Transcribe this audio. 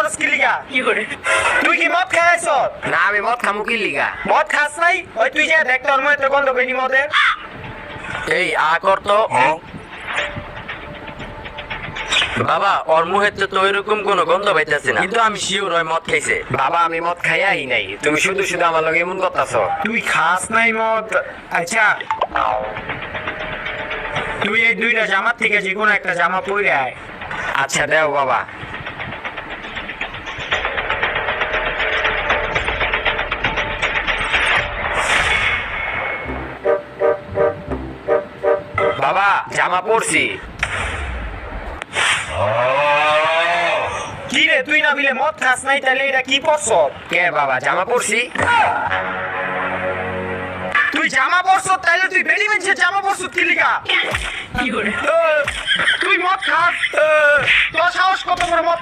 করস কি লিগা তুই কি মদ খাইছ না আমি মদ খামু কি লিগা? মদ খাস নাই ওই তুই যে দেখ তোর মধ্যে গন্ধ বেনি মদের এই আ কর তো। বাবা ওর মুহেতে তো ওইরকম কোনো গন্ধ পাইতেছে না, কিন্তু আমি শিওর ওই মদ খাইছে। বাবা আমি মদ খাইয়াই নাই, তুমি শুধু শুধু আমার লগে এমন করতাছ। তুই খাস নাই মদ? আচ্ছা তুই এই দুইটা জামার থেকে যে কোনো একটা জামা পরে আয়। আচ্ছা দেও বাবা। বাবা জামা পরছি। কি রে তুই না বিলে মদ খাস নাই তাহলে এটা কি পরছ? কে বাবা জামা পরছি? তুই জামা পরছ তাহলে তুই বেডি মেনছে জামা পরছ কি লিগা? তুই মদ খাস? তোর সাহস কত বড় মদ